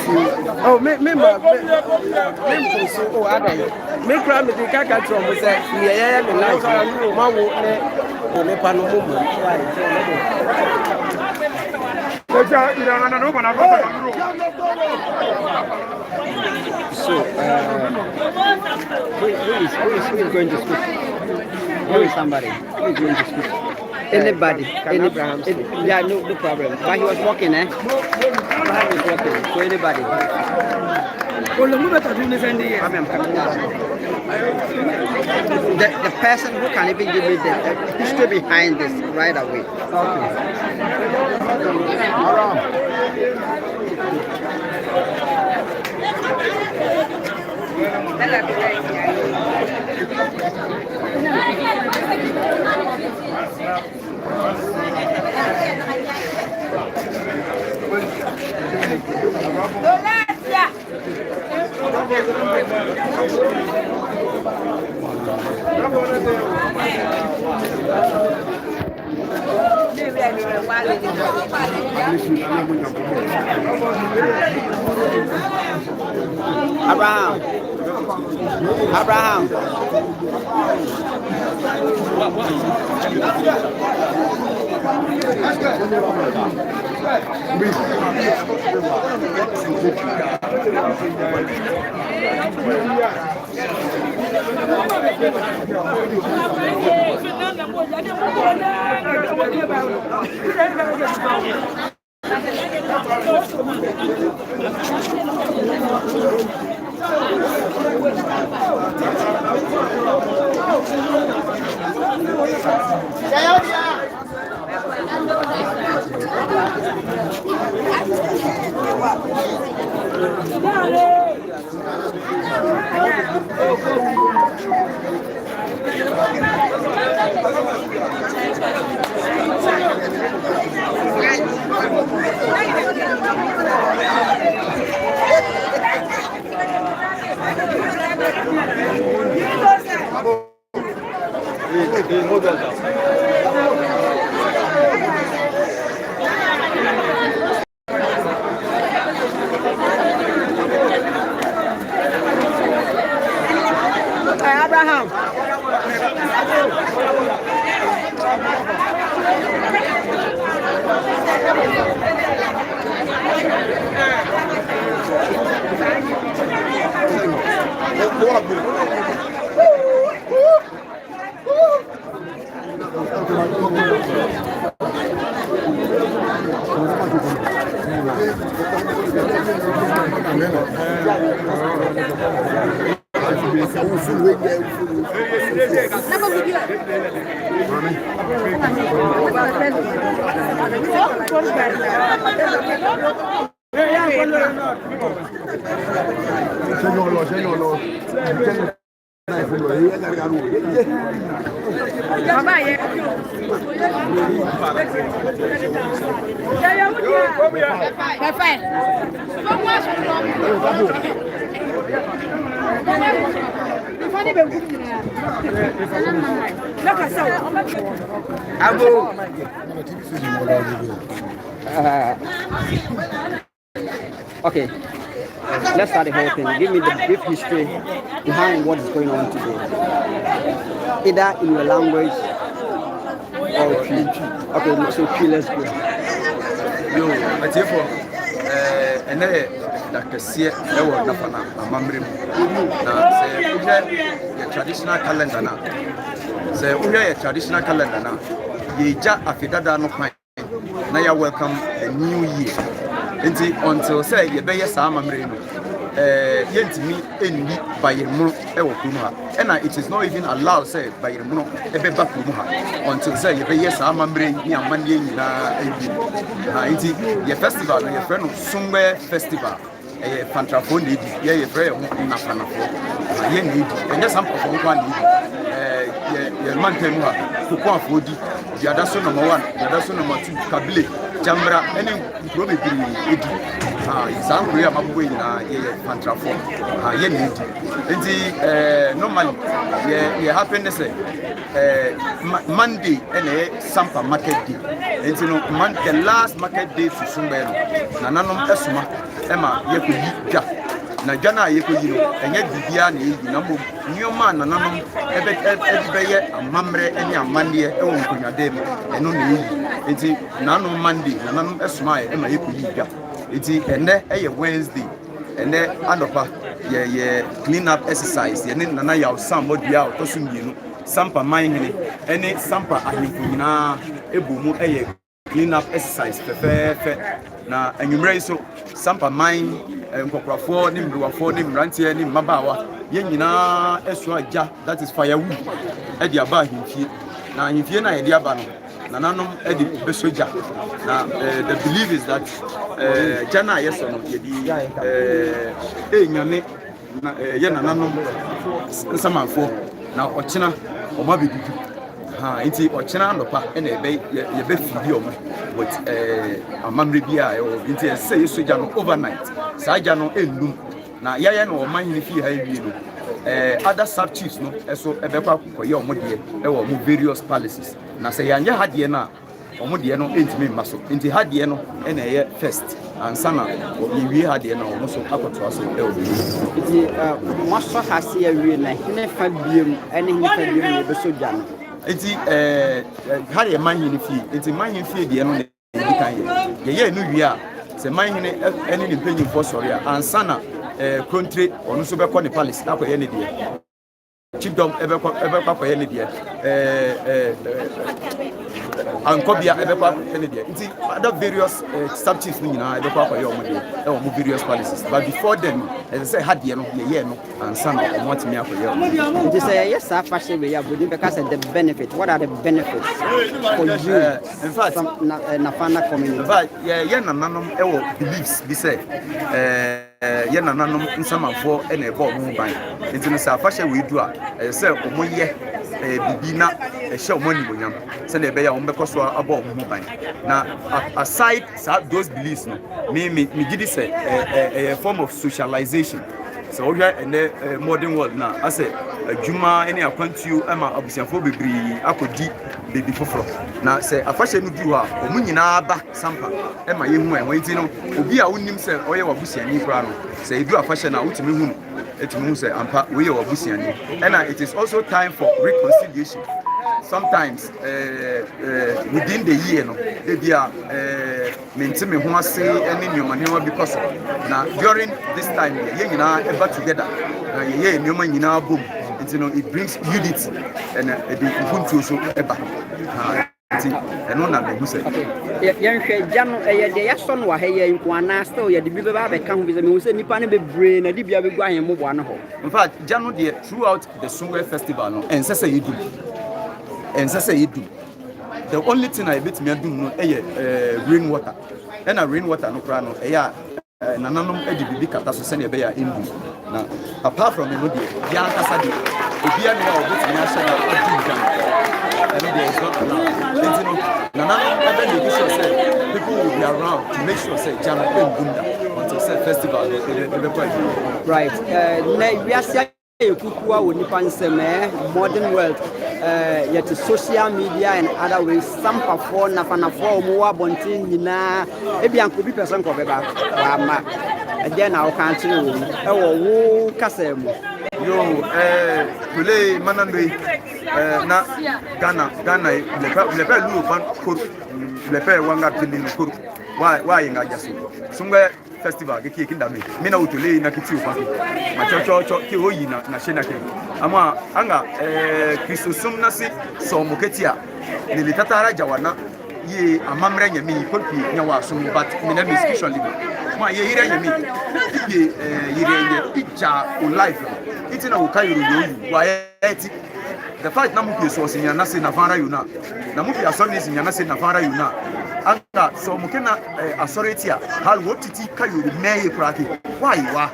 Oh, me, so, oh, I me cry me the kaka from me say, yeah, me like, ma wo ne pa no mumu. So, who is going to speak? Who is somebody? Who is going to speak? Anybody. Yeah, no problem. But he was walking, eh? Abraham is walking. So anybody. The person who can even give me the history behind this right away. Okay. Abraham. Abraham. Okay, let's start the whole thing. Give me the brief history behind what is going on today, either in your language or Twi. Okay, so Twi, let's go. Yo, I tell you, and Dr. Sia, there was nothing. I'm now say your traditional calendar now. Say we have a traditional calendar now. Ye ja afidada no kwan. Now you welcome the new year. Until say you be yes amamre no. Yentimi endi bayemu ewo kumu ha. And it is not even allowed say bayemu no ebe ba kumu ha. Until say you be yes amamre ni amanye nyina ebi. Ha nti ye festival no ye friend Sumbe festival. Fantrafo need ye friend na fanafo. Ye need enye Sampa for one need. Ye man temu ha ko afodi. The other son number 1, the other son number 2 kabile jambra ene probe biri edi. Exam prayer mabuwe na ye fantrafo. Ye need. Nti normally ye happiness Monday ene Sampa market day. Nti no the last market day to Sumbe no. Na nanom esuma ema yekoyi dwa na dwa na yekoyi no enye bibia na eyi na mbom nyoma na nanom ebeye amamre ene amande ewo nkonwade mu eno na eyi enti nanu Monday na nanom esoma ema yekoyi dwa enti ene eye Wednesday ene anopa ye clean up exercise ye nana ya Sampa dua otosumienu Sampa manhene ene Sampa ahemfonyina ebumu eye clean up exercise fe na anwumre so Sampa man nkokrafo ni mbrwafo ni mrantie ni mabawa ye nyina esu aja that is firewood e di aba ahemfie na ahemfie na ye di aba no na nanom e di besoja na the belief is that jana yeso no ye di enyane na ye na nanom nsamanfo na ochina oma bedudu ha nti ochina andopa e na ebe ye be fidi omo but amamre bia e nti say yesoja no overnight saja no endum na yaya no oman ni fi ha ewie no other sub chiefs no eso ebekwa koye omo de e wo mo various palaces na say yanye hade na omo de no entimi mbaso nti hade no e na ye first ansana yewie hade na omo so akoto aso e obi nti maso hase yewie na hene fa biem ene hene fa biem ye besoja no nti hade man ni fi nti man ni fi de no ne di kan ye no wie a se man hene ene ni penyin for sorry ansana country onu so be ko ne palace akoye ne de Kingdom ebekwa koye ne de ankobia ebekwa ne de nti other various sub chiefs ni nyina ebekwa koye omo de e omo various palaces but before them as say hade no ye no ansana omo atimi akoye nti say yes afashe we ya bodi because the benefit what are the benefits for you in fact na fana community in fact ye na nanom e wo beliefs bi say ye na nanom nsamafo e na ebo omo ban nti no say afashe we du a say omo ye bibi na ehye omo ni bonyam say na ebe ya omo bekoso abo omo ban na aside those beliefs no me gidi say a form of socialization so we are in the modern world now I say adwuma any akwantu ama abusiafo bebri akodi baby foforo na say afashe no du a omo nyina aba Sampa ema yehu en wanti no obi a wonim say oye wabusiani kra no say edu afashe na utimi hu etimi say ampa we ye wabusiani and it is also time for reconciliation sometimes within the year no ebia mentime ho ase ene nyoma because na during this time ye nyina eba together na ye nyoma nyina bom you know it brings unity and the ubuntu so eba eno na be huse ye nhwe gya no ye de yaso no wa ha ye nkwana still ye de bi be ba be ka ho bi se me huse nipa ne be brain na de bia be gu ahen mobo ano ho in fact gya no de throughout the Sungwe festival no ensese ye du the only thing I bet me do no rainwater and a rainwater no kra no nananom edi bibi kata so se na be ya endu na apart from no dey ya kasa dey obia no obet me asha na adu and there is not allowed nananom ebe dey sure say people will be around to make sure say jana endunda until say festival right na we are Kukua woni panseme modern world yet social media and other ways Sampa for nafanafo omo abontin nyina ebianko bi person ko beba wa ma again I can tell you e wo kasem yo tole manando na Ghana le pe lu ban ko le pe wanga tili ko wa yinga jaso Sungwe festival ke Kingdom me na utole na kiti ufa ma chocho ke oyi na shena ke ama anga Christosum na si so moketia ne litatara jawana ye amamre nyami kolpi nyawa so but me na miskin live ma ye hire nyami ye hire nye picture o life itina o kayo yo wa eti the fact na mu ke so sinya na se na fara you na mu ke asori sinya na se na fara you anga so mukena authority a how wotiti kayo meye krake why wa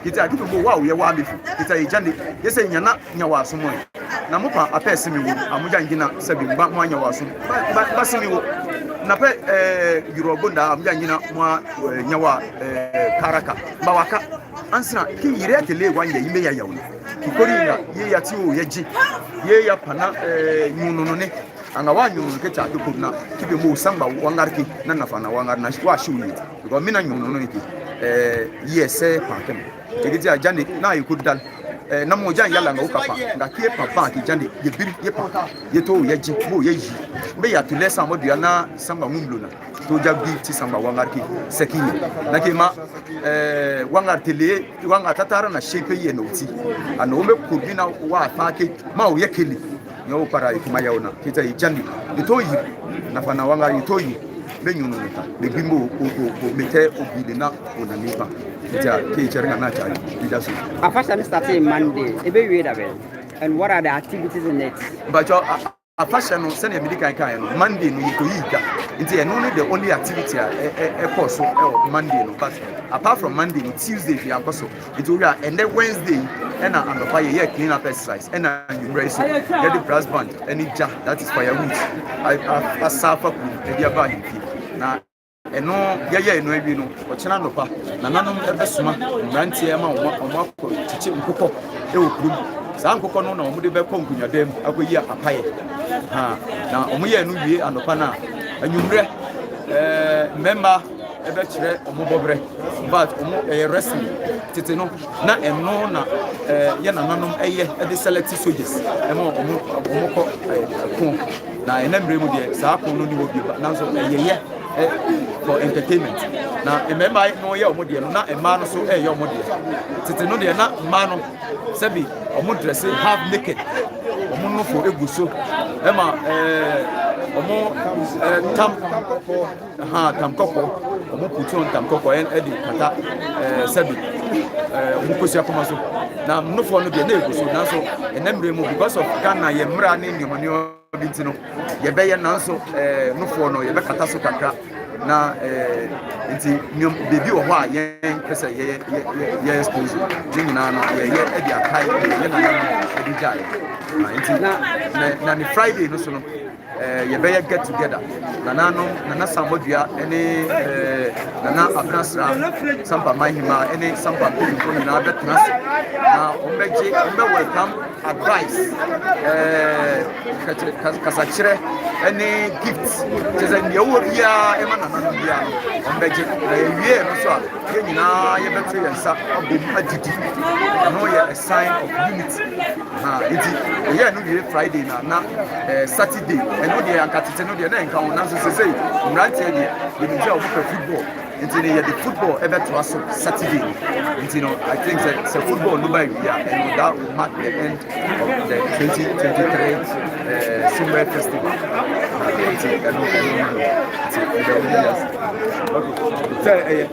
kita akitu bo wa ye wa befu kita ejane yese nyana nyawa so mo na mopa apese mi wo amuja ngina sabi ba mo nyawa so ba simi wo na pe Yoruba amuja ngina mo nyawa karaka ba waka ansina ki yire tele wanye yime ya yawo kikoringa ye ya ti o yeji ye ya pana nyunono ne anga wanyu kecha dukuna kibe mo samba wangarki na nafana wangar na wa shiwi because mina nyuno no iki yes pakem egiti ajani na ikudal na mo jan yala ngo kapa nga kie papa ki jande ye biri ye papa ye to ye ji mo ye yi be ya to lesa mo dua na samba mumlo na to jagbi ti samba wangarki seki na ke ma wangar tele wangar tatara na shepe ye no ti ana o me ko bi na wa fa ke ma o ye keli yo para ikuma yaona kita jande to yi na fa na wangar to yi be nyunu ta be bimbo o mete obile na ona nipa ja ke cheranga na cha leadership Afasha started Monday ebe we da well and what are the activities in it but Afasha no send me kan kan no Monday no yiko yika nti eno no the only activity e course Monday no but apart from Monday no Tuesday we are so it will and then Wednesday and another year clean up exercise and you raise get the brass band any ja that is firewood I Sampa e dia ba na eno yeye eno ebi no o chena no pa na nanom ebesuma mrantie ma o chichi nkokọ e okrum sa nkokọ no na o mude be konkunya dem akoyi apaye ha na o muye enu wie anopa na anwumre member ebe kire o mobobre but o mo wrestling tete no na eno na ye na nanom eye e de select soldiers e mo o mo ko kon na enemre mu de sa kon no ni wo bi na so yeye for entertainment na remember no ye omodie no na ema no so ye omodie tete no de na ma no sebi omo dress half naked omo no for eguso ema omo tam koko omo putu tam koko en edi kata sebi omo kosi akoma so na no for no de na eguso na so enemre mu because of Ghana ye mra ne nyomani bintino ye be ye nanso no for no ye be kata so kakra na nti nyom bebi wo ho a ye pese ye expose nyina na ye e dia kai ye na e di jai nti na ni Friday no so no ye be get together na Sambodua ene na Abrasra Sampa mahima ene Sampa ko na betnas na ombeje welcome advice kasachire any gifts just en yewo bia e ma na bia ombeje na yewie no so a ye nyina ye beto yensa obem adidi no ye a sign of unity na iti ye no ye Friday na Saturday and no dey ankatete no dey na enka won na so say mrantie dey ye bi ja o football until the football ever to us Saturday. And, I think that football no by and that will mark the end of the 2023 Summer Festival. Okay.